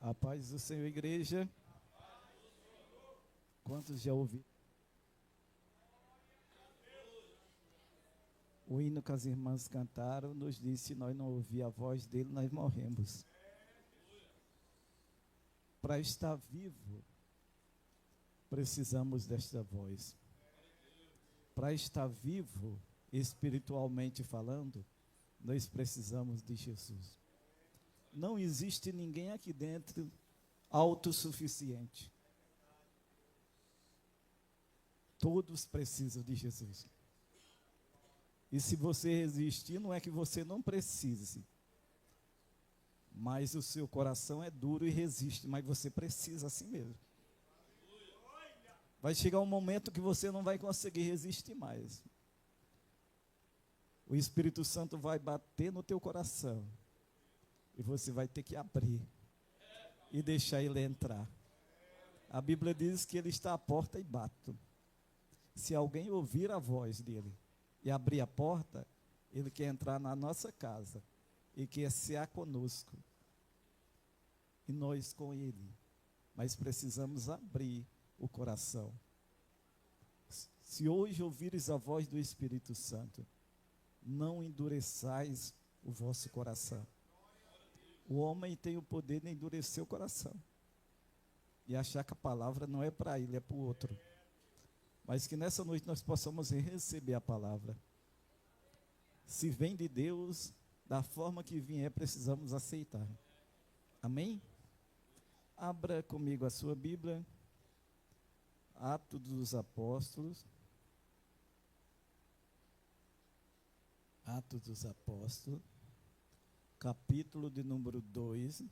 A paz do Senhor, igreja. Quantos já ouviram? O hino que as irmãs cantaram nos disse: se nós não ouvir a voz dele, nós morremos. Para estar vivo, precisamos desta voz. Para estar vivo, espiritualmente falando, nós precisamos de Jesus. Não existe ninguém aqui dentro autossuficiente. Todos precisam de Jesus. E se você resistir, não é que você não precise, mas o seu coração é duro e resiste, mas você precisa assim mesmo. Vai chegar um momento que você não vai conseguir resistir mais. O Espírito Santo vai bater no teu coração e você vai ter que abrir e deixar ele entrar. A Bíblia diz que ele está à porta e bate. Se alguém ouvir a voz dele e abrir a porta, ele quer entrar na nossa casa e quer cear conosco. E nós com ele. Mas precisamos abrir o coração. Se hoje ouvires a voz do Espírito Santo, não endureçais o vosso coração. O homem tem o poder de endurecer o coração e achar que a palavra não é para ele, é para o outro. Mas que nessa noite nós possamos receber a palavra. Se vem de Deus, da forma que vier, precisamos aceitar. Amém? Abra comigo a sua Bíblia, Atos dos Apóstolos. Atos dos Apóstolos, capítulo de número 2.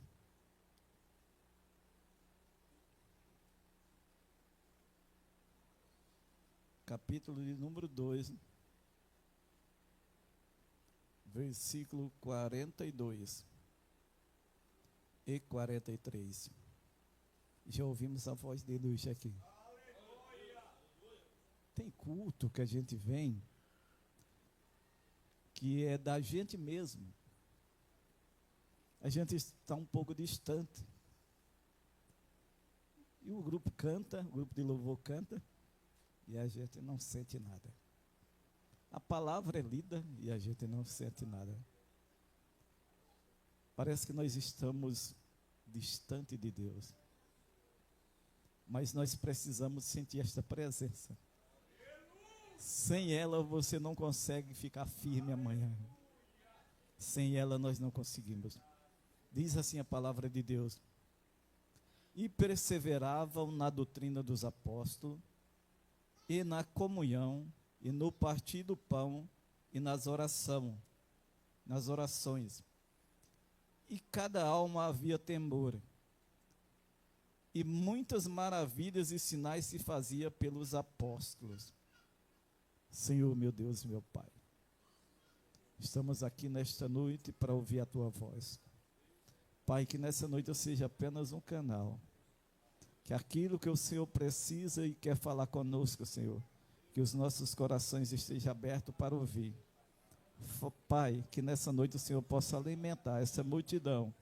Capítulo de número 2, versículo 42 e 43. Já ouvimos a voz dele hoje aqui. Tem culto que a gente vem, que é da gente mesmo. A gente está um pouco distante. E o grupo canta, o grupo de louvor canta, e a gente não sente nada. A palavra é lida e a gente não sente nada. Parece que nós estamos distante de Deus. Mas nós precisamos sentir esta presença. Sem ela você não consegue ficar firme amanhã. Sem ela nós não conseguimos. Diz assim a palavra de Deus: e perseveravam na doutrina dos apóstolos, e na comunhão, e no partir do pão, e nas orações. E cada alma havia temor. E muitas maravilhas e sinais se fazia pelos apóstolos. Senhor, meu Deus, meu Pai, estamos aqui nesta noite para ouvir a Tua voz. Pai, que nessa noite eu seja apenas um canal. Que aquilo que o Senhor precisa e quer falar conosco, Senhor, que os nossos corações estejam abertos para ouvir. Pai, que nessa noite o Senhor possa alimentar essa multidão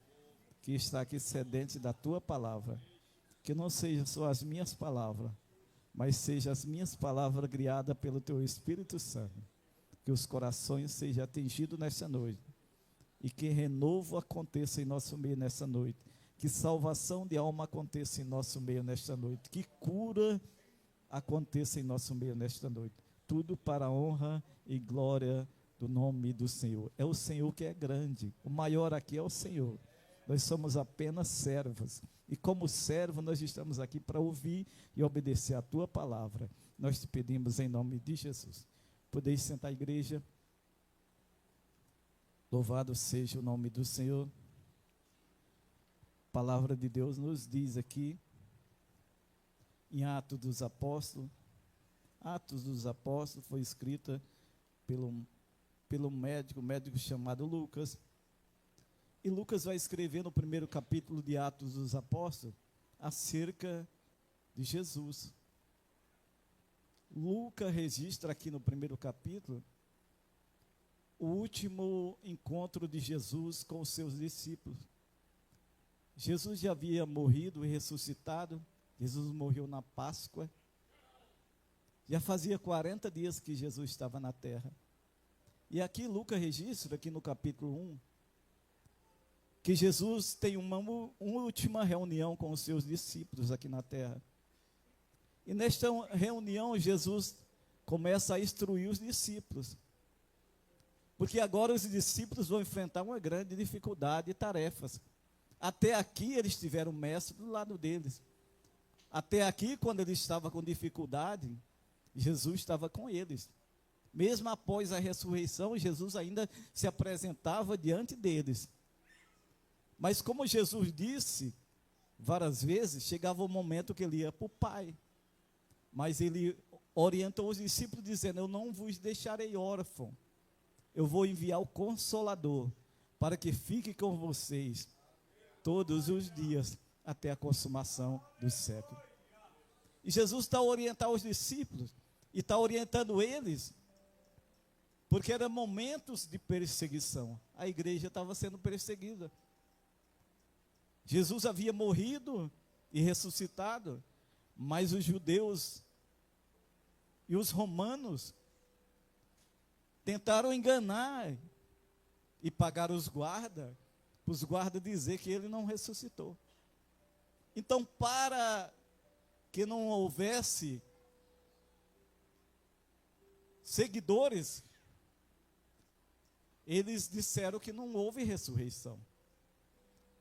que está aqui sedente da Tua palavra. Que não sejam só as minhas palavras, mas sejam as minhas palavras guiadas pelo Teu Espírito Santo. Que os corações sejam atingidos nessa noite. E que renovo aconteça em nosso meio nessa noite. Que salvação de alma aconteça em nosso meio nesta noite. Que cura aconteça em nosso meio nesta noite. Tudo para a honra e glória do nome do Senhor. É o Senhor que é grande. O maior aqui é o Senhor. Nós somos apenas servos. E como servo nós estamos aqui para ouvir e obedecer a Tua palavra. Nós te pedimos em nome de Jesus. Podeis sentar, igreja. Louvado seja o nome do Senhor. A palavra de Deus nos diz aqui, em Atos dos Apóstolos. Atos dos Apóstolos foi escrita pelo médico chamado Lucas. E Lucas vai escrever no primeiro capítulo de Atos dos Apóstolos acerca de Jesus. Lucas registra aqui no primeiro capítulo o último encontro de Jesus com os seus discípulos. Jesus já havia morrido e ressuscitado. Jesus morreu na Páscoa. Já fazia 40 dias que Jesus estava na terra. E aqui Lucas registra, aqui no capítulo 1, que Jesus tem uma última reunião com os seus discípulos aqui na terra. E nesta reunião Jesus começa a instruir os discípulos. Porque agora os discípulos vão enfrentar uma grande dificuldade e tarefas. Até aqui eles tiveram o mestre do lado deles. Até aqui, quando eles estavam com dificuldade, Jesus estava com eles. Mesmo após a ressurreição, Jesus ainda se apresentava diante deles. Mas como Jesus disse várias vezes, chegava o momento que ele ia para o Pai. Mas ele orientou os discípulos dizendo: eu não vos deixarei órfão. Eu vou enviar o Consolador para que fique com vocês todos os dias até a consumação do século. E Jesus está a orientar os discípulos e está orientando eles, porque eram momentos de perseguição. A igreja estava sendo perseguida. Jesus havia morrido e ressuscitado, mas os judeus e os romanos tentaram enganar e pagar os guardas dizer que ele não ressuscitou. Então, para que não houvesse seguidores, eles disseram que não houve ressurreição.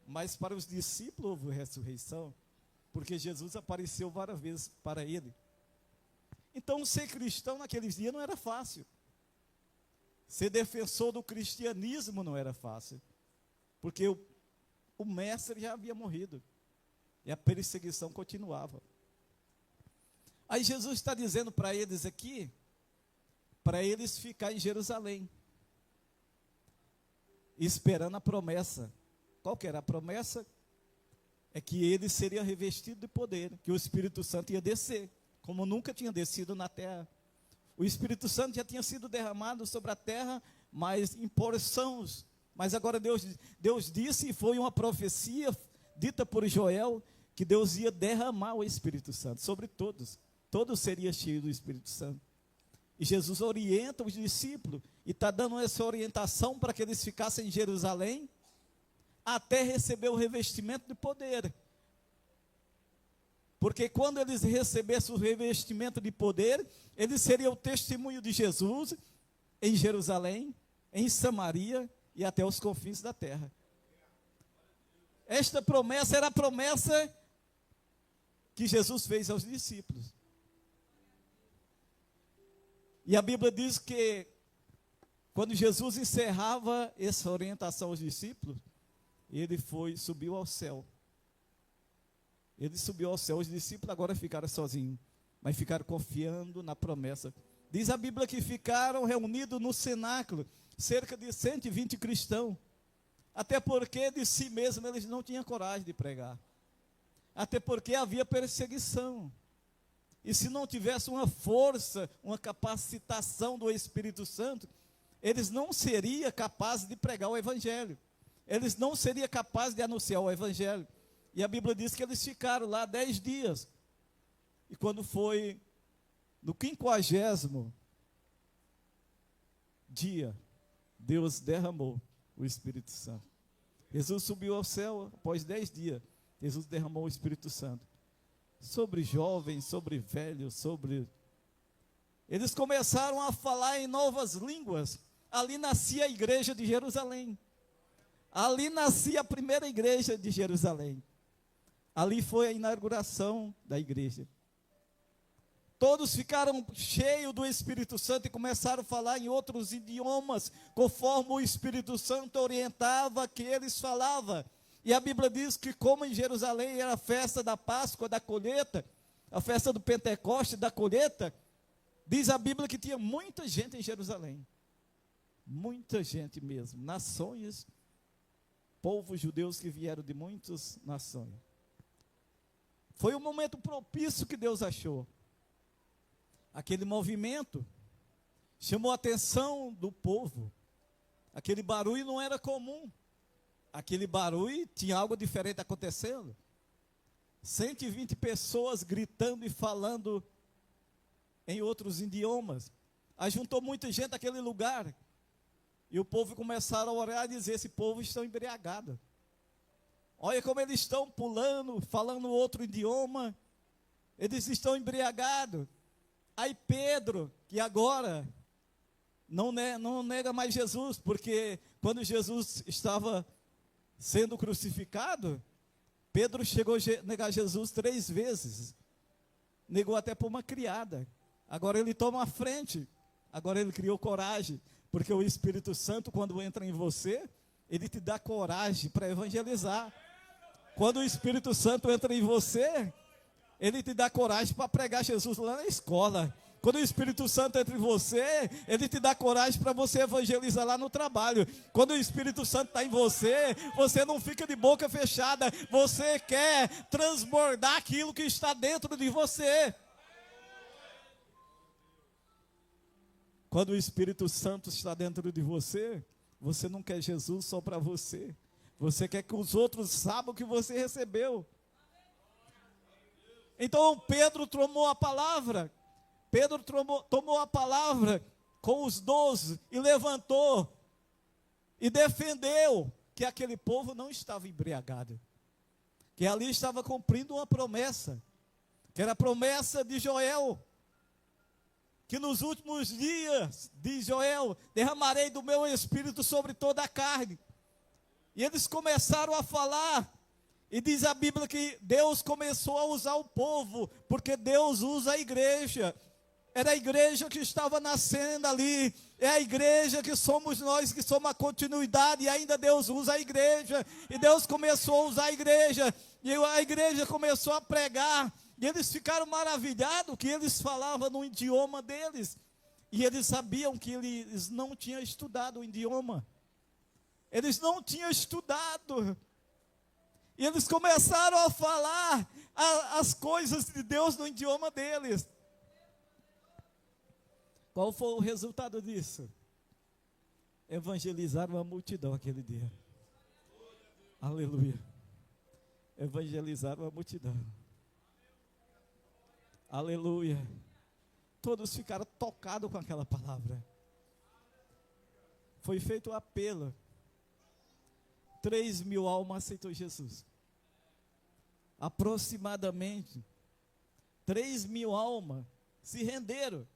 Mas para os discípulos houve ressurreição, porque Jesus apareceu várias vezes para ele. Então, ser cristão naqueles dias não era fácil. Ser defensor do cristianismo não era fácil, porque o mestre já havia morrido, e a perseguição continuava. Aí Jesus está dizendo para eles aqui, para eles ficarem em Jerusalém, esperando a promessa. Qual que era a promessa? É que ele seria revestido de poder, que o Espírito Santo ia descer, como nunca tinha descido na terra. O Espírito Santo já tinha sido derramado sobre a terra, mas em porções. Mas agora Deus disse, e foi uma profecia dita por Joel, que Deus ia derramar o Espírito Santo sobre todos. Todos seriam cheios do Espírito Santo. E Jesus orienta os discípulos, e está dando essa orientação para que eles ficassem em Jerusalém, até receber o revestimento de poder. Porque quando eles recebessem o revestimento de poder, eles seriam o testemunho de Jesus em Jerusalém, em Samaria e até os confins da terra. Esta promessa era a promessa que Jesus fez aos discípulos. E a Bíblia diz que quando Jesus encerrava essa orientação aos discípulos, ele subiu ao céu. Ele subiu ao céu, os discípulos agora ficaram sozinhos, mas ficaram confiando na promessa. Diz a Bíblia que ficaram reunidos no cenáculo, cerca de 120 cristãos, até porque de si mesmo eles não tinham coragem de pregar, até porque havia perseguição, e se não tivesse uma força, uma capacitação do Espírito Santo, eles não seriam capazes de pregar o Evangelho, eles não seriam capazes de anunciar o Evangelho. E a Bíblia diz que eles ficaram lá 10 dias. E quando foi no 50º dia, Deus derramou o Espírito Santo. Jesus subiu ao céu após 10 dias. Jesus derramou o Espírito Santo. Sobre jovens, sobre velhos, Eles começaram a falar em novas línguas. Ali nascia a igreja de Jerusalém. Ali nascia a primeira igreja de Jerusalém. Ali foi a inauguração da igreja. Todos ficaram cheios do Espírito Santo e começaram a falar em outros idiomas, conforme o Espírito Santo orientava que eles falavam. E a Bíblia diz que como em Jerusalém era a festa da Páscoa, da colheita, a festa do Pentecoste, da colheita, diz a Bíblia que tinha muita gente em Jerusalém. Muita gente mesmo, nações, povos judeus que vieram de muitas nações. Foi um momento propício que Deus achou. Aquele movimento chamou a atenção do povo. Aquele barulho não era comum. aquele barulho, tinha algo diferente acontecendo. 120 pessoas gritando e falando em outros idiomas. Aí juntou muita gente naquele lugar. E o povo começaram a orar e dizer: esse povo está embriagado. Olha como eles estão pulando, falando outro idioma. Eles estão embriagados. Aí Pedro, que agora não nega mais Jesus, porque quando Jesus estava sendo crucificado, Pedro chegou a negar Jesus 3 vezes. Negou até por uma criada. Agora ele toma a frente. Agora ele criou coragem. Porque o Espírito Santo, quando entra em você, ele te dá coragem para evangelizar. Quando o Espírito Santo entra em você, ele te dá coragem para pregar Jesus lá na escola. Quando o Espírito Santo entra em você, ele te dá coragem para você evangelizar lá no trabalho. Quando o Espírito Santo está em você, você não fica de boca fechada. Você quer transbordar aquilo que está dentro de você. Quando o Espírito Santo está dentro de você, você não quer Jesus só para você. Você quer que os outros saibam que você recebeu. Então Pedro tomou a palavra. Pedro tomou a palavra com os 12 e levantou e defendeu que aquele povo não estava embriagado, que ali estava cumprindo uma promessa, que era a promessa de Joel, que nos últimos dias, diz Joel, derramarei do meu espírito sobre toda a carne. E eles começaram a falar, e diz a Bíblia que Deus começou a usar o povo, porque Deus usa a igreja. Era a igreja que estava nascendo ali, é a igreja que somos nós, que somos a continuidade, e ainda Deus usa a igreja, e Deus começou a usar a igreja, e a igreja começou a pregar, e eles ficaram maravilhados que eles falavam no idioma deles, e eles sabiam que eles não tinham estudado o idioma, eles não tinham estudado, e eles começaram a falar as coisas de Deus no idioma deles. Qual foi o resultado disso? Evangelizaram a multidão aquele dia. Aleluia. Evangelizaram a multidão. Aleluia. Todos ficaram tocados com aquela palavra. Foi feito o apelo. 3.000 almas aceitou Jesus. Aproximadamente 3.000 almas se renderam.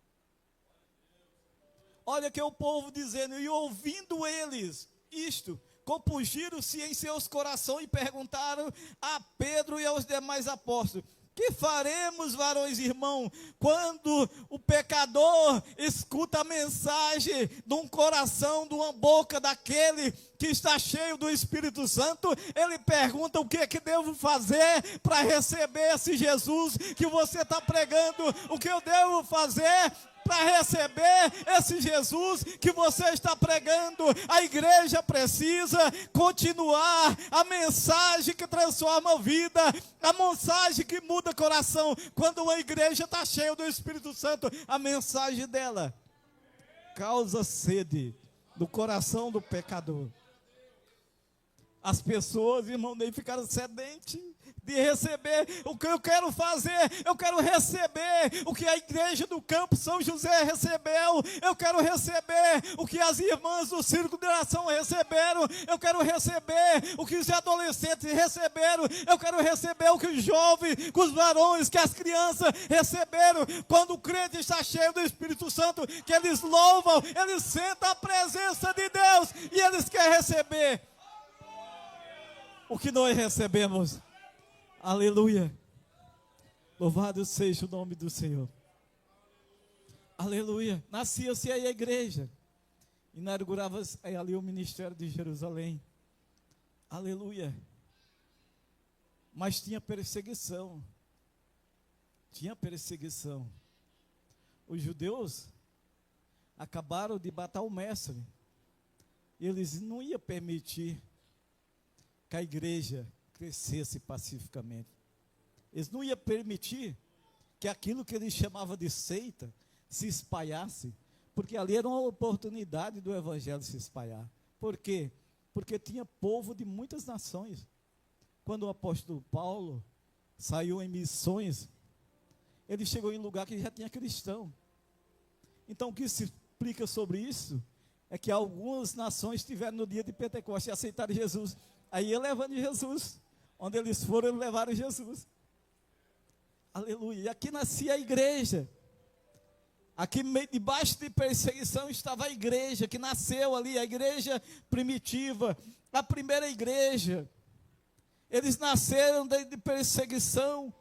Olha que o povo dizendo, e ouvindo eles isto, compungiram-se em seus corações e perguntaram a Pedro e aos demais apóstolos: que faremos, varões e irmãos, quando o pecador escuta a mensagem de um coração, de uma boca daquele que está cheio do Espírito Santo? Ele pergunta: o que é que devo fazer para receber esse Jesus que você está pregando? O que eu devo fazer para receber esse Jesus que você está pregando? A igreja precisa continuar a mensagem que transforma a vida, a mensagem que muda o coração. Quando uma igreja está cheia do Espírito Santo, a mensagem dela causa sede no coração do pecador. As pessoas, irmão, nem ficaram sedentas de receber. O que eu quero fazer? Eu quero receber o que a igreja do Campo São José recebeu. Eu quero receber o que as irmãs do Círculo de Oração receberam. Eu quero receber o que os adolescentes receberam. Eu quero receber o que os jovens, que os varões, que as crianças receberam. Quando o crente está cheio do Espírito Santo, que eles louvam, eles sentem a presença de Deus e eles querem receber o que nós recebemos. Aleluia. Louvado seja o nome do Senhor. Aleluia. Nascia-se aí a igreja. Inaugurava-se ali o ministério de Jerusalém. Aleluia. Mas tinha perseguição. Tinha perseguição. Os judeus acabaram de matar o mestre. Eles não iam permitir que a igreja crescesse pacificamente. Eles não iam permitir que aquilo que eles chamavam de seita se espalhasse, porque ali era uma oportunidade do evangelho se espalhar. Por quê? porque tinha povo de muitas nações. Quando o apóstolo Paulo saiu em missões, ele chegou em um lugar que já tinha cristão. Então, o que se explica sobre isso é que algumas nações estiveram no dia de Pentecostes e aceitaram Jesus. Aí ele levando Jesus. Onde eles foram, eles levaram Jesus. Aleluia. E aqui nascia a igreja. Aqui debaixo de perseguição estava a igreja, que nasceu ali, a igreja primitiva, a primeira igreja. Eles nasceram de perseguição.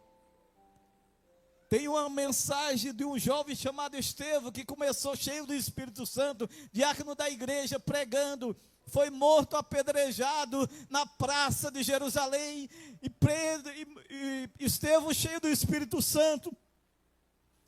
Tem uma mensagem de um jovem chamado Estevão, que começou cheio do Espírito Santo, diácono da igreja, pregando. Foi morto, apedrejado na praça de Jerusalém. E Estevão, cheio do Espírito Santo,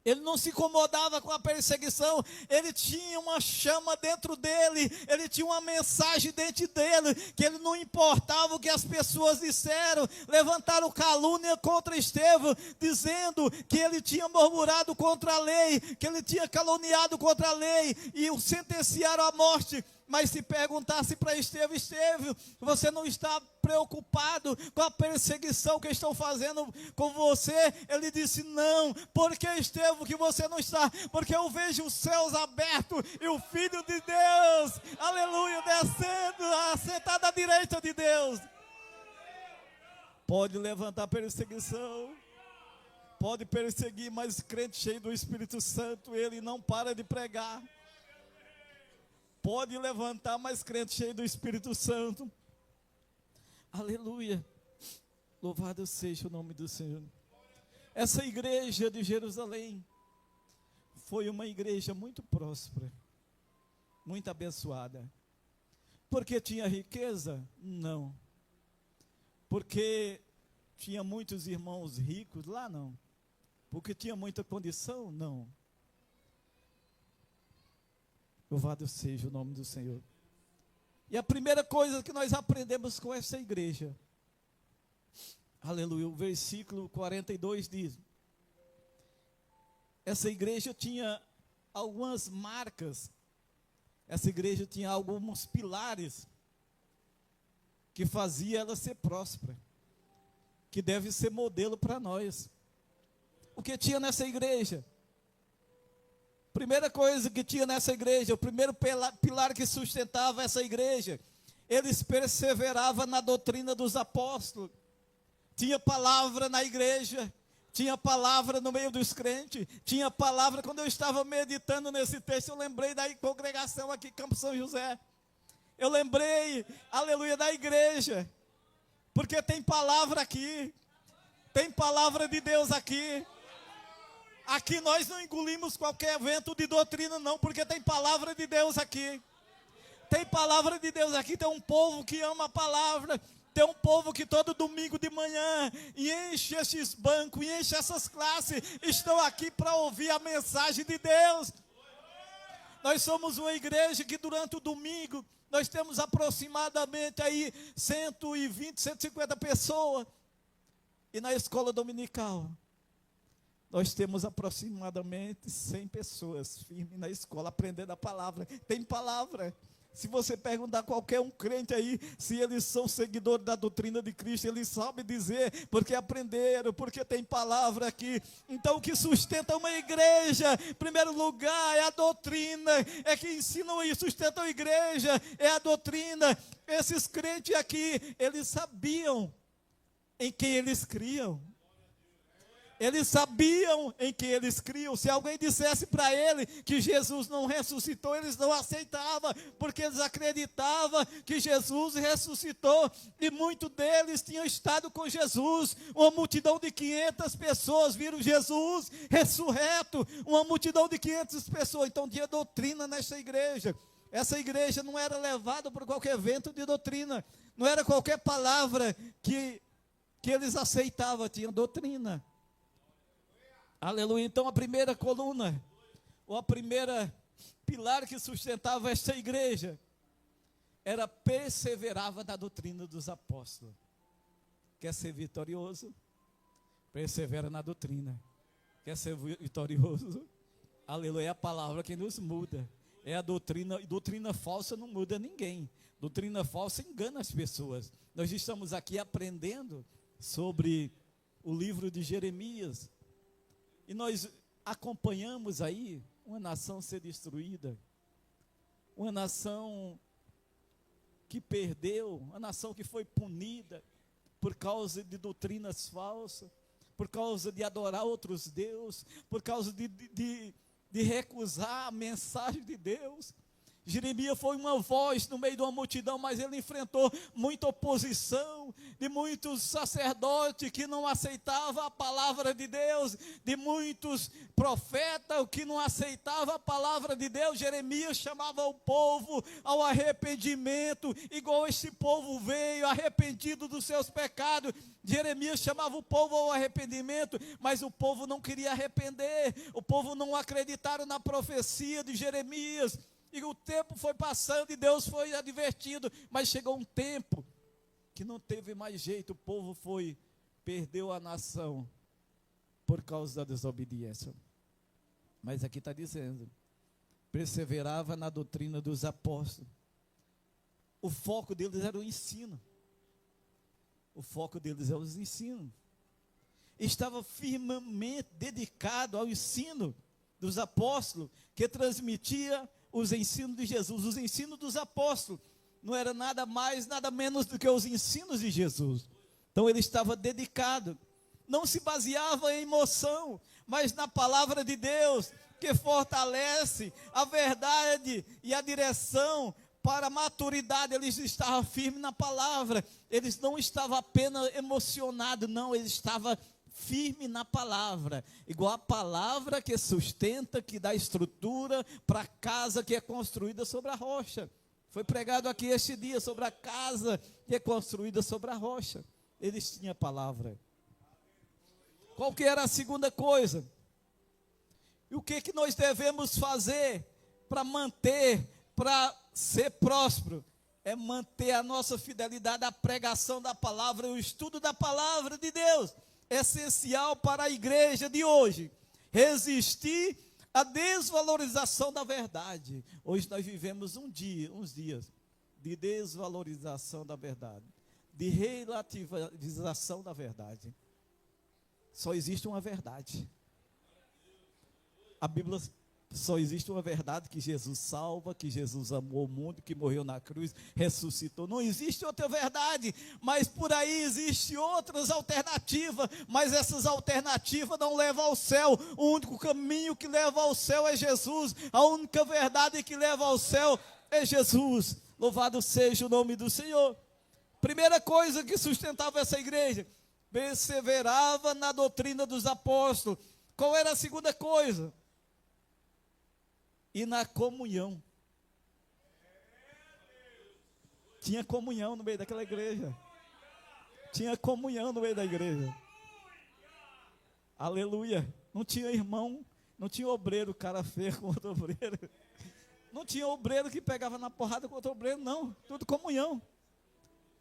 ele não se incomodava com a perseguição, ele tinha uma chama dentro dele, ele tinha uma mensagem dentro dele, que ele não importava o que as pessoas disseram. Levantaram calúnia contra Estevão, dizendo que ele tinha murmurado contra a lei, que ele tinha caluniado contra a lei, e o sentenciaram à morte. Mas se perguntasse para Estevão: Estevão, você não está preocupado com a perseguição que estão fazendo com você? Ele disse: não. Por que, Estevão, que você não está? Porque eu vejo os céus abertos e o Filho de Deus, aleluia, descendo, sentado à direita de Deus. Pode levantar perseguição, pode perseguir, mas crente cheio do Espírito Santo, ele não para de pregar. Pode levantar, mas crente cheio do Espírito Santo. Aleluia. Louvado seja o nome do Senhor. Essa igreja de Jerusalém foi uma igreja muito próspera, muito abençoada. Porque tinha riqueza? Não. Porque tinha muitos irmãos ricos? Lá não. Porque tinha muita condição? Não. Louvado seja o nome do Senhor. E a primeira coisa que nós aprendemos com essa igreja, aleluia, o versículo 42 diz: essa igreja tinha algumas marcas, essa igreja tinha alguns pilares que fazia ela ser próspera, que deve ser modelo para nós. O que tinha nessa igreja? Primeira coisa que tinha nessa igreja, o primeiro pilar que sustentava essa igreja, eles perseveravam na doutrina dos apóstolos. Tinha palavra na igreja, tinha palavra no meio dos crentes, tinha palavra. Quando eu estava meditando nesse texto, eu lembrei da congregação aqui em Campo São José. Eu lembrei, aleluia, da igreja, porque tem palavra aqui, tem palavra de Deus aqui. Aqui nós não engolimos qualquer vento de doutrina, não, porque tem palavra de Deus aqui. Tem palavra de Deus aqui, tem um povo que ama a palavra, tem um povo que todo domingo de manhã enche esses bancos, enche essas classes, estão aqui para ouvir a mensagem de Deus. Nós somos uma igreja que durante o domingo, nós temos aproximadamente aí 120, 150 pessoas. E na escola dominical, nós temos aproximadamente 100 pessoas firmes na escola, aprendendo a palavra. Tem palavra. Se você perguntar a qualquer um crente aí, se eles são seguidores da doutrina de Cristo, eles sabem dizer, porque aprenderam, porque tem palavra aqui. Então o que sustenta uma igreja, em primeiro lugar, é a doutrina, é que ensinam e sustentam a igreja, é a doutrina. Esses crentes aqui, eles sabiam em quem eles criam. Eles sabiam em que eles criam. Se alguém dissesse para ele que Jesus não ressuscitou, eles não aceitavam, porque eles acreditavam que Jesus ressuscitou, e muitos deles tinham estado com Jesus. Uma multidão de 500 pessoas viram Jesus ressurreto, uma multidão de 500 pessoas. Então tinha doutrina nessa igreja. Essa igreja não era levada por qualquer vento de doutrina, não era qualquer palavra que eles aceitavam, tinha doutrina. Aleluia. Então a primeira coluna, ou a primeira pilar que sustentava esta igreja, era perseverava na doutrina dos apóstolos. Quer ser vitorioso? Persevera na doutrina. Quer ser vitorioso? Aleluia, é a palavra que nos muda. É a doutrina, e doutrina falsa não muda ninguém. Doutrina falsa engana as pessoas. Nós estamos aqui aprendendo sobre o livro de Jeremias. E nós acompanhamos aí uma nação ser destruída. Uma nação que perdeu, uma nação que foi punida por causa de doutrinas falsas, por causa de adorar outros deuses, por causa de recusar a mensagem de Deus. Jeremias foi uma voz no meio de uma multidão, mas ele enfrentou muita oposição, de muitos sacerdotes que não aceitavam a palavra de Deus, de muitos profetas que não aceitavam a palavra de Deus. Jeremias chamava o povo ao arrependimento, igual este povo veio arrependido dos seus pecados. Jeremias chamava o povo ao arrependimento, mas o povo não queria arrepender, o povo não acreditaram na profecia de Jeremias. E o tempo foi passando e Deus foi advertindo, mas chegou um tempo que não teve mais jeito, o povo perdeu a nação por causa da desobediência. Mas aqui está dizendo, perseverava na doutrina dos apóstolos. O foco deles era o ensino. O foco deles era os ensinos. Estava firmemente dedicado ao ensino dos apóstolos, que transmitia os ensinos de Jesus. Os ensinos dos apóstolos não era nada mais, nada menos do que os ensinos de Jesus. Então ele estava dedicado, não se baseava em emoção, mas na palavra de Deus, que fortalece a verdade e a direção para a maturidade. Eles estavam firmes na palavra, eles não estavam apenas emocionados, não, eles estavam firme na palavra, igual a palavra que sustenta, que dá estrutura para a casa que é construída sobre a rocha. Foi pregado aqui este dia sobre a casa que é construída sobre a rocha. Eles tinham a palavra. Qual que era a segunda coisa? E o que nós devemos fazer para manter, para ser próspero? É manter a nossa fidelidade à pregação da palavra, o estudo da palavra de Deus. Essencial para a igreja de hoje, resistir à desvalorização da verdade. Hoje nós vivemos uns dias de desvalorização da verdade, de relativização da verdade. Só existe uma verdade. A Bíblia só existe uma verdade, que Jesus salva, que Jesus amou o mundo, que morreu na cruz, ressuscitou. Não existe outra verdade, mas por aí existem outras alternativas, mas essas alternativas não levam ao céu. O único caminho que leva ao céu é Jesus, a única verdade que leva ao céu é Jesus. Louvado seja o nome do Senhor. Primeira coisa que sustentava essa igreja, perseverava na doutrina dos apóstolos. Qual era a segunda coisa? E na comunhão. Tinha comunhão no meio daquela igreja. Tinha comunhão no meio da igreja. Aleluia. Não tinha irmão, não tinha obreiro, cara feio com outro obreiro. Não tinha obreiro que pegava na porrada com outro obreiro, não. Tudo comunhão.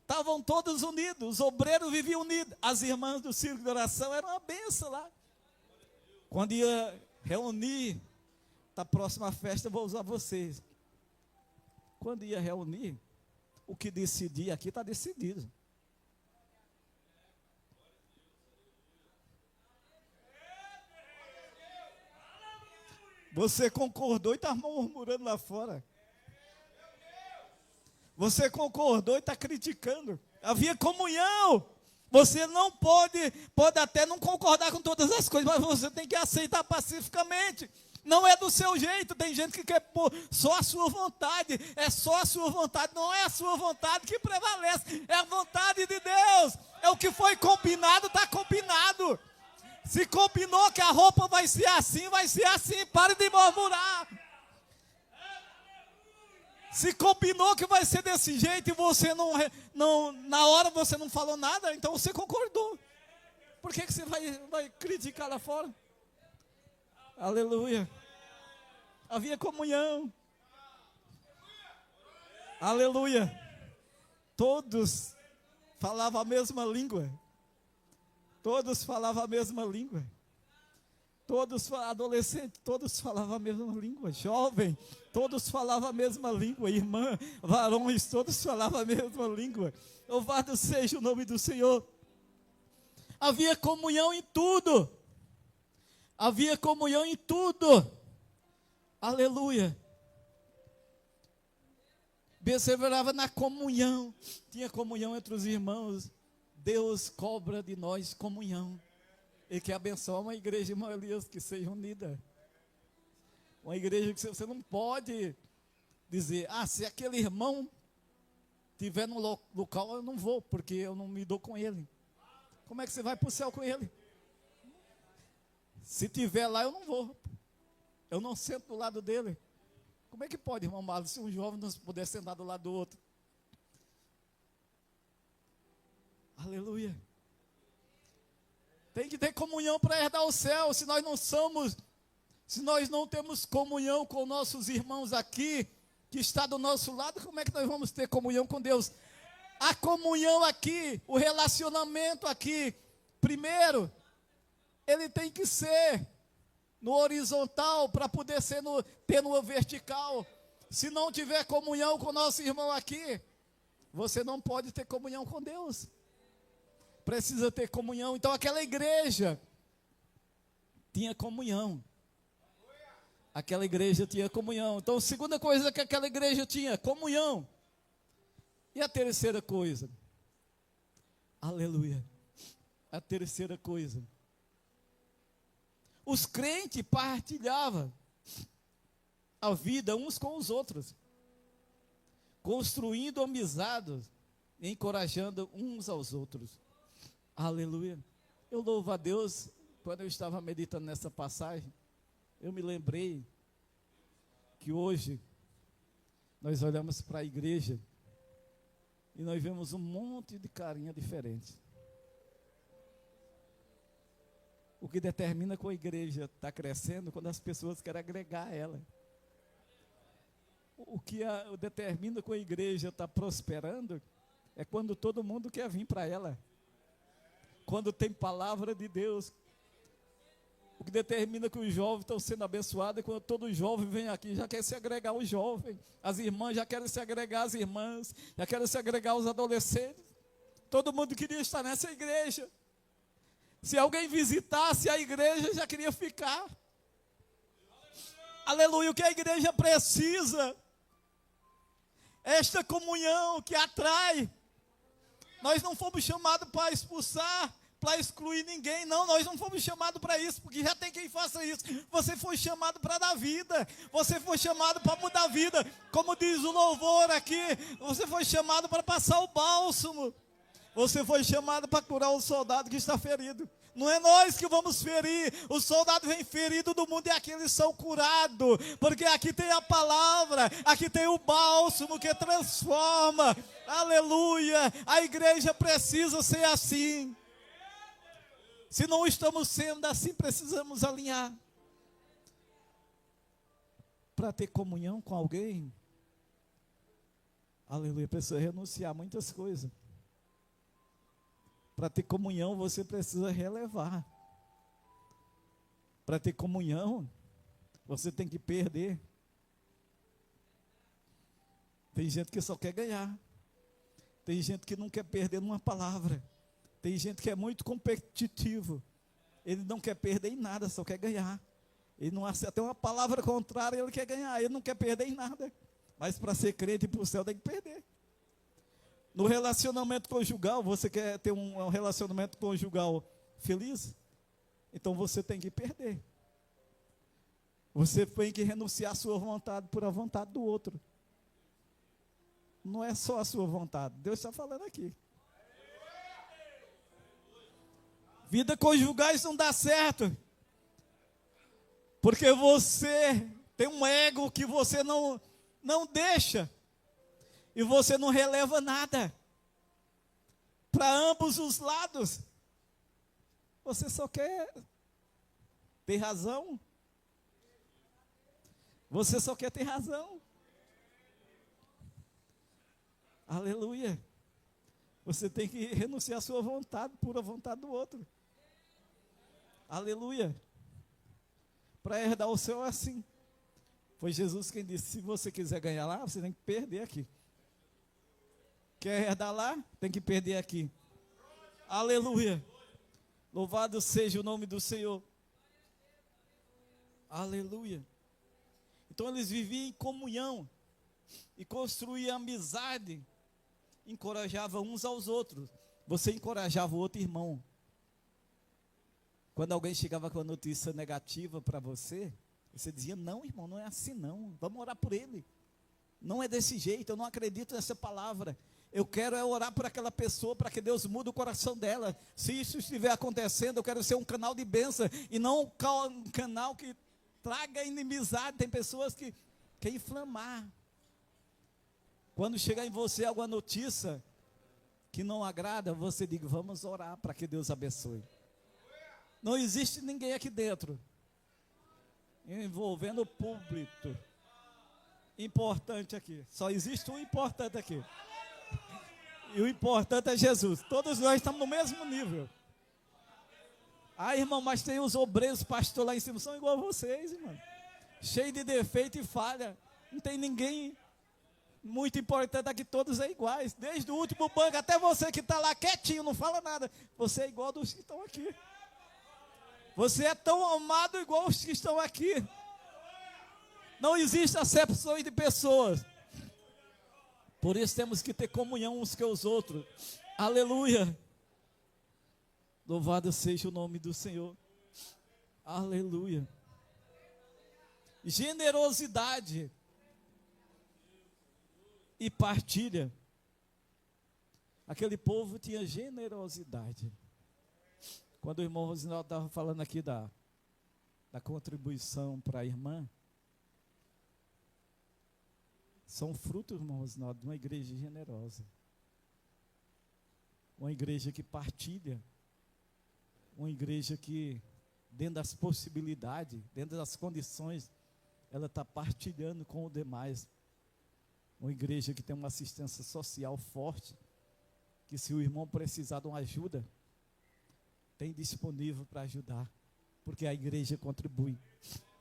Estavam todos unidos, os obreiros viviam unidos. As irmãs do círculo de oração eram uma benção lá. Quando ia reunir, da próxima festa eu vou usar vocês. Quando ia reunir, o que decidia aqui está decidido. Você concordou e está murmurando lá fora. Você concordou e está criticando. Havia comunhão. Você não pode até não concordar com todas as coisas, mas você tem que aceitar pacificamente. Não é do seu jeito. Tem gente que quer pôr só a sua vontade. É só a sua vontade. Não é a sua vontade que prevalece. É a vontade de Deus. É o que foi combinado, está combinado. Se combinou que a roupa vai ser assim, vai ser assim. Pare de murmurar. Se combinou que vai ser desse jeito e você não na hora você não falou nada, então você concordou. Por que você vai criticar lá fora? Aleluia. Havia comunhão. Aleluia. Todos falavam a mesma língua. Todos falavam a mesma língua. Todos, adolescentes, todos falavam a mesma língua. Jovem, todos falavam a mesma língua. Irmã, varões, todos falavam a mesma língua. Louvado seja o nome do Senhor. Havia comunhão em tudo. Havia comunhão em tudo. Aleluia. Perseverava na comunhão. Tinha comunhão entre os irmãos. Deus cobra de nós comunhão. Ele quer abençoar uma igreja, irmão Elias, que seja unida. Uma igreja que você não pode dizer, se aquele irmão estiver no local, eu não vou, porque eu não me dou com ele. Como é que você vai para o céu com ele? Se tiver lá, eu não vou. Eu não sento do lado dele. Como é que pode, irmão Marlon, se um jovem não puder sentar do lado do outro? Aleluia. Tem que ter comunhão para herdar o céu. Se nós não temos comunhão com nossos irmãos aqui, que está do nosso lado, como é que nós vamos ter comunhão com Deus? A comunhão aqui, o relacionamento aqui, primeiro, ele tem que ser no horizontal para poder ter no vertical. Se não tiver comunhão com o nosso irmão aqui, você não pode ter comunhão com Deus. Precisa ter comunhão. Então aquela igreja tinha comunhão. Aquela igreja tinha comunhão. Então a segunda coisa que aquela igreja tinha, comunhão. E a terceira coisa? Aleluia. A terceira coisa. Os crentes partilhavam a vida uns com os outros, construindo amizades, encorajando uns aos outros. Aleluia. Eu louvo a Deus. Quando eu estava meditando nessa passagem, eu me lembrei que hoje nós olhamos para a igreja e nós vemos um monte de carinha diferente. O que determina que a igreja está crescendo quando as pessoas querem agregar ela. O que determina que a igreja está prosperando é quando todo mundo quer vir para ela. Quando tem palavra de Deus. O que determina que os jovens estão sendo abençoados é quando todo jovem vem aqui, já quer se agregar aos jovens. As irmãs já querem se agregar às irmãs, já querem se agregar aos adolescentes. Todo mundo queria estar nessa igreja. Se alguém visitasse a igreja, já queria ficar. Aleluia, o que a igreja precisa? Esta comunhão que atrai. Nós não fomos chamados para expulsar, para excluir ninguém, não, nós não fomos chamados para isso, porque já tem quem faça isso. Você foi chamado para dar vida, você foi chamado para mudar a vida, como diz o louvor aqui, você foi chamado para passar o bálsamo, você foi chamado para curar o soldado que está ferido. Não é nós que vamos ferir, o soldado vem ferido do mundo e aqui eles são curados, porque aqui tem a palavra, aqui tem o bálsamo que transforma. Aleluia, a igreja precisa ser assim. Se não estamos sendo assim, precisamos alinhar. Para ter comunhão com alguém, aleluia, precisa renunciar a muitas coisas. Para ter comunhão, você precisa relevar. Para ter comunhão, você tem que perder. Tem gente que só quer ganhar. Tem gente que não quer perder numa palavra. Tem gente que é muito competitivo. Ele não quer perder em nada, só quer ganhar. Ele não acerta uma palavra contrária, ele quer ganhar. Ele não quer perder em nada. Mas para ser crente e para o céu tem que perder. No relacionamento conjugal, você quer ter um relacionamento conjugal feliz? Então você tem que perder. Você tem que renunciar a sua vontade por a vontade do outro. Não é só a sua vontade. Deus está falando aqui. Vida conjugal isso não dá certo. Porque você tem um ego que você não deixa. E você não releva nada. Para ambos os lados. Você só quer ter razão. Você só quer ter razão. Aleluia. Você tem que renunciar à sua vontade por a vontade do outro. Aleluia. Para herdar o céu é assim. Foi Jesus quem disse, se você quiser ganhar lá, você tem que perder aqui. Quer herdar lá? Tem que perder aqui. Aleluia. Louvado seja o nome do Senhor. Aleluia. Então eles viviam em comunhão e construíam amizade, encorajavam uns aos outros. Você encorajava o outro irmão. Quando alguém chegava com a notícia negativa para você, você dizia, não, irmão, não é assim não, vamos orar por ele. Não é desse jeito, eu não acredito nessa palavra. Eu quero orar por aquela pessoa, para que Deus mude o coração dela. Se isso estiver acontecendo, eu quero ser um canal de bênção, e não um canal que traga inimizade. Tem pessoas que querem inflamar. Quando chegar em você alguma notícia que não agrada, você diga, vamos orar para que Deus abençoe. Não existe ninguém aqui dentro, envolvendo o público, importante aqui. Só existe um importante aqui. E o importante é Jesus. Todos nós estamos no mesmo nível. Ah, irmão, mas tem os obreiros, pastor lá em cima, são igual a vocês, irmão. Cheio de defeito e falha. Não tem ninguém muito importante aqui, todos é iguais. Desde o último banco até você que está lá quietinho, não fala nada. Você é igual dos que estão aqui. Você é tão amado igual os que estão aqui. Não existe acepções de pessoas. Por isso temos que ter comunhão uns com os outros. Aleluia. Louvado seja o nome do Senhor. Aleluia. Generosidade e partilha. Aquele povo tinha generosidade. Quando o irmão Rosinaldo estava falando aqui da contribuição para a irmã, são frutos, irmão Rosinaldo, de uma igreja generosa. Uma igreja que partilha. Uma igreja que, dentro das possibilidades, dentro das condições, ela está partilhando com o demais. Uma igreja que tem uma assistência social forte, que se o irmão precisar de uma ajuda, tem disponível para ajudar, porque a igreja contribui.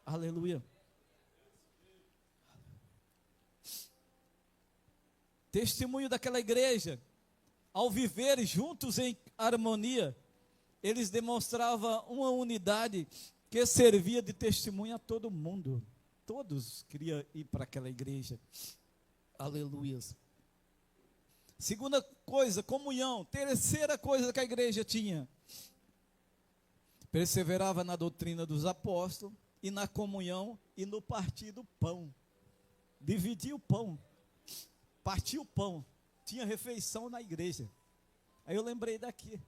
Aleluia. Testemunho daquela igreja, ao viver juntos em harmonia, eles demonstravam uma unidade que servia de testemunho a todo mundo. Todos queriam ir para aquela igreja. Aleluia. Segunda coisa, comunhão. Terceira coisa que a igreja tinha: perseverava na doutrina dos apóstolos e na comunhão e no partir do pão. Dividia o pão, partia o pão, tinha refeição na igreja. Aí eu lembrei daqui.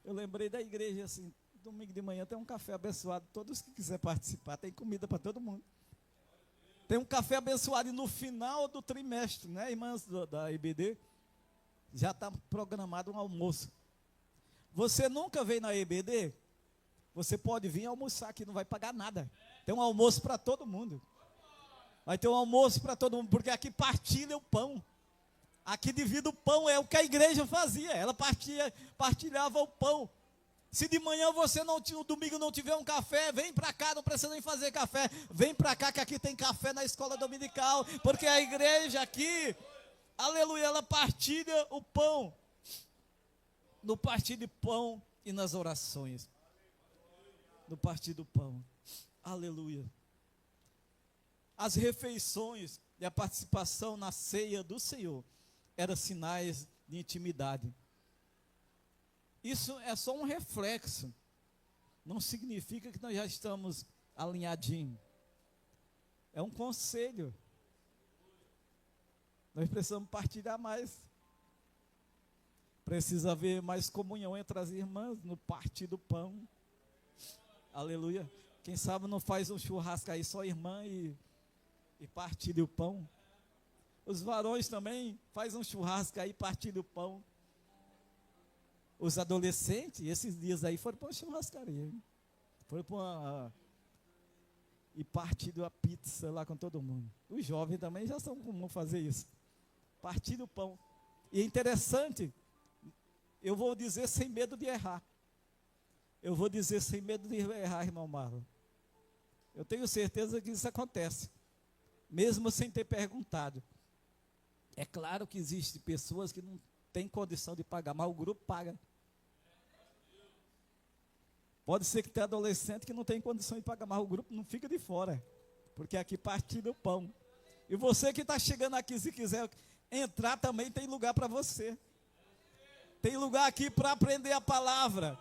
Eu lembrei da igreja assim, domingo de manhã tem um café abençoado, todos que quiserem participar, tem comida para todo mundo. Tem um café abençoado e no final do trimestre, né, irmãs da EBD, já está programado um almoço. Você nunca veio na EBD? Você pode vir almoçar aqui, não vai pagar nada. Tem um almoço para todo mundo. Vai ter um almoço para todo mundo, porque aqui partilha o pão. Aqui divide o pão, é o que a igreja fazia. Ela partilhava o pão. Se de manhã você no domingo não tiver um café, vem para cá, não precisa nem fazer café. Vem para cá que aqui tem café na escola dominical, porque a igreja aqui, aleluia, ela partilha o pão. No partir de pão e nas orações. No partir do pão. Aleluia. As refeições e a participação na ceia do Senhor eram sinais de intimidade. Isso é só um reflexo. Não significa que nós já estamos alinhadinhos. É um conselho. Nós precisamos partilhar mais. Precisa haver mais comunhão entre as irmãs no partir do pão. Aleluia. Quem sabe não faz um churrasco aí, só irmã e partilha o pão. Os varões também faz um churrasco aí, partilha o pão. Os adolescentes, esses dias aí, foram para uma churrascaria. Hein? Foram para uma... E partilham a pizza lá com todo mundo. Os jovens também já são comuns fazer isso. Partilham o pão. E é interessante, eu vou dizer sem medo de errar. Eu vou dizer sem medo de errar, irmão Marlon. Eu tenho certeza que isso acontece, mesmo sem ter perguntado. É claro que existem pessoas que não têm condição de pagar, mas o grupo paga. Pode ser que tenha adolescente que não tem condição de pagar, mas o grupo não fica de fora, porque aqui partilha o pão. E você que está chegando aqui, se quiser entrar também, tem lugar para você. Tem lugar aqui para aprender a palavra.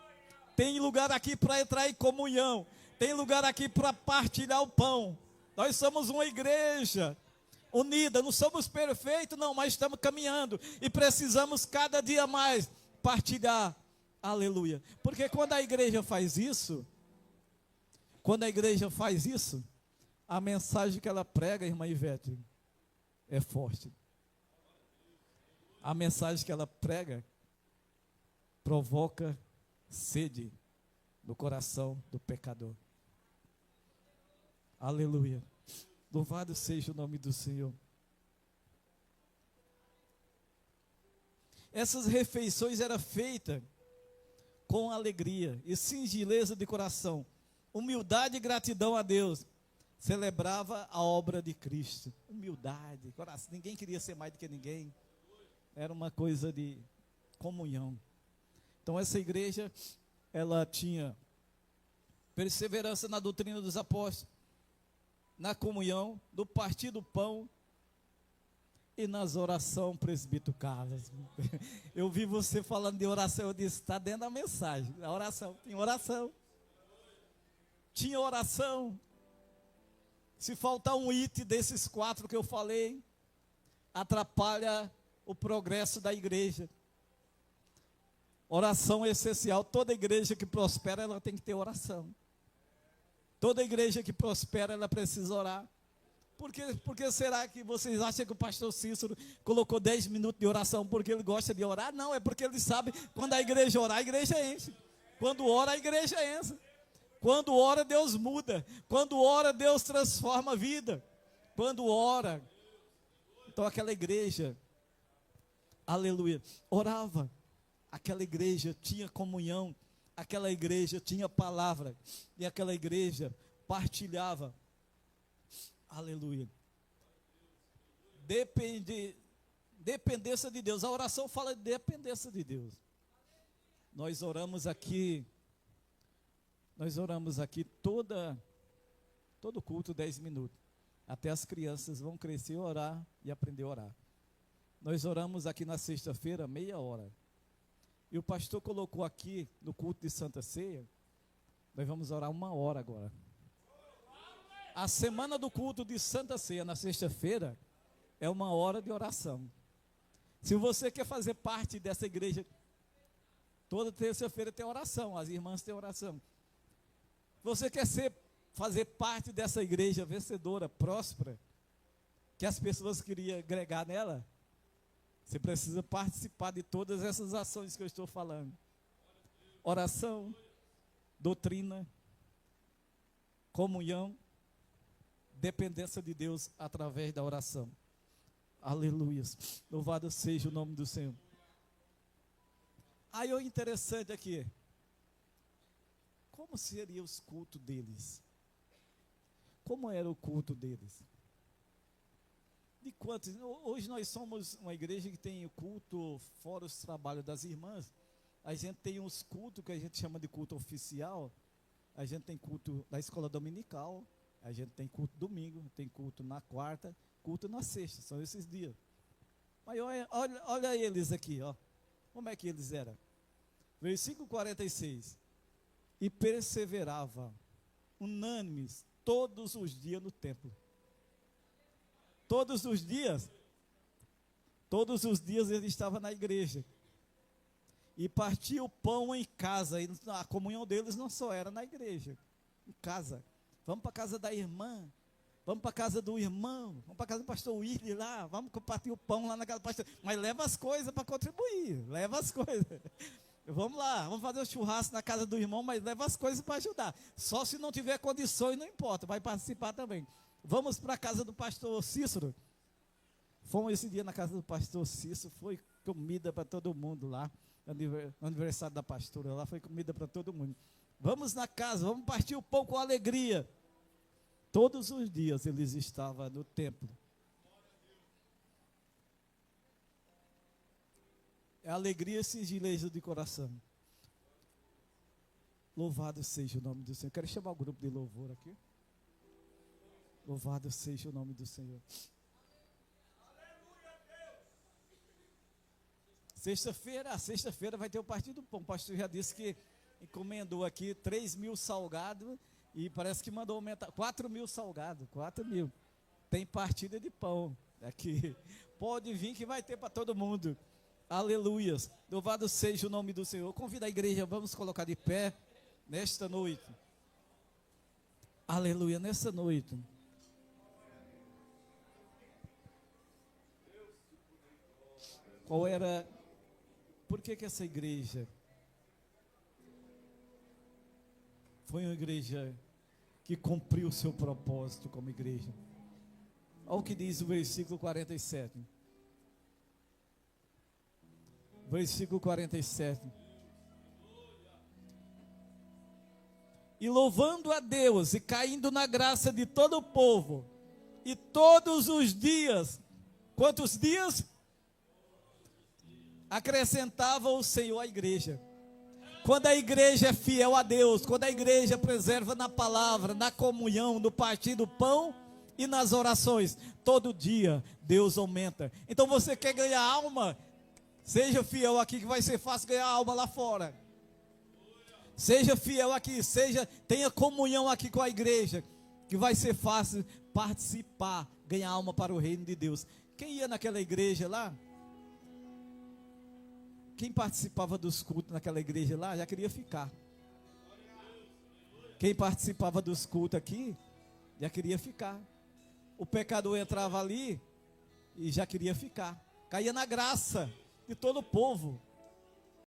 Tem lugar aqui para entrar em comunhão. Tem lugar aqui para partilhar o pão. Nós somos uma igreja unida, não somos perfeitos não, mas estamos caminhando. E precisamos cada dia mais partilhar. Aleluia. Porque quando a igreja faz isso, a mensagem que ela prega, irmã Ivete, é forte. A mensagem que ela prega provoca sede no coração do pecador. Aleluia. Louvado seja o nome do Senhor. Essas refeições eram feitas com alegria e singeleza de coração, humildade e gratidão a Deus. Celebrava a obra de Cristo. Humildade, coração. Ninguém queria ser mais do que ninguém. Era uma coisa de comunhão. Então essa igreja, ela tinha perseverança na doutrina dos apóstolos, na comunhão, no partir do pão e nas orações, presbítero Carlos. Eu vi você falando de oração, eu disse, está dentro da mensagem. A oração, tinha oração. Tinha oração. Se faltar um item desses 4 que eu falei, atrapalha o progresso da igreja. Oração é essencial. Toda igreja que prospera, ela tem que ter oração. Toda igreja que prospera, ela precisa orar. Por que será que vocês acham que o pastor Cícero colocou 10 minutos de oração porque ele gosta de orar? Não, é porque ele sabe, quando a igreja orar, a igreja enche. Quando ora, a igreja enche. Quando ora, Deus muda. Quando ora, Deus transforma a vida. Quando ora. Então aquela igreja, aleluia, orava. Aquela igreja tinha comunhão. Aquela igreja tinha palavra. E aquela igreja partilhava. Aleluia. Dependência de Deus. A oração fala de dependência de Deus. Nós oramos aqui todo culto 10 minutos. Até as crianças vão crescer, orar e aprender a orar. Nós oramos aqui na sexta-feira, meia hora. E o pastor colocou aqui no culto de Santa Ceia, nós vamos orar 1 hora agora. A semana do culto de Santa Ceia, na sexta-feira, é 1 hora de oração. Se você quer fazer parte dessa igreja, toda terça-feira tem oração, as irmãs têm oração. Você quer fazer parte dessa igreja vencedora, próspera, que as pessoas queriam agregar nela? Você precisa participar de todas essas ações que eu estou falando. Oração, doutrina, comunhão, dependência de Deus através da oração. Aleluia. Louvado seja o nome do Senhor. Aí o interessante aqui, como seriam os cultos deles? Como era o culto deles? De quantos? Hoje nós somos uma igreja que tem o culto fora os trabalhos das irmãs. A gente tem os cultos que a gente chama de culto oficial. A gente tem culto da escola dominical. A gente tem culto domingo, tem culto na quarta, culto na sexta. São esses dias. Mas olha eles aqui, ó. Como é que eles eram? Versículo 46. E perseverava, unânimes, todos os dias no templo. Todos os dias ele estava na igreja. E partia o pão em casa. E a comunhão deles não só era na igreja, em casa. Vamos para a casa da irmã, vamos para a casa do irmão, vamos para a casa do pastor Willy lá, vamos partir o pão lá na casa do pastor. Mas leva as coisas para contribuir, leva as coisas. Vamos lá, vamos fazer o churrasco na casa do irmão, mas leva as coisas para ajudar. Só se não tiver condições, não importa, vai participar também. Vamos para a casa do pastor Cícero. Fomos esse dia na casa do pastor Cícero, foi comida para todo mundo lá, no aniversário da pastora lá, foi comida para todo mundo. Vamos na casa, vamos partir o pão com alegria. Todos os dias eles estavam no templo. É alegria e singeleza de coração. Louvado seja o nome do Senhor. Quero chamar o grupo de louvor aqui. Louvado seja o nome do Senhor. Sexta-feira vai ter o Partido do Pão. O pastor já disse que encomendou aqui 3.000 salgados e parece que mandou aumentar 4.000 salgados, 4.000. Tem partida de pão aqui. Pode vir que vai ter para todo mundo. Aleluias. Louvado seja o nome do Senhor. Convido a igreja, vamos colocar de pé nesta noite. Aleluia, nessa noite. Por que essa igreja foi uma igreja que cumpriu o seu propósito como igreja? Olha o que diz o versículo 47. Versículo 47. E louvando a Deus e caindo na graça de todo o povo, e todos os dias, quantos dias? Acrescentava o Senhor à igreja. Quando a igreja é fiel a Deus, quando a igreja preserva na palavra, na comunhão, no partir do pão e nas orações, todo dia Deus aumenta. Então você quer ganhar alma? Seja fiel aqui que vai ser fácil ganhar alma lá fora. Seja fiel aqui, tenha comunhão aqui com a igreja, que vai ser fácil participar, ganhar alma para o reino de Deus. Quem ia naquela igreja lá? Quem participava dos cultos naquela igreja lá, já queria ficar. Quem participava dos cultos aqui, já queria ficar. O pecador entrava ali e já queria ficar. Caía na graça de todo o povo.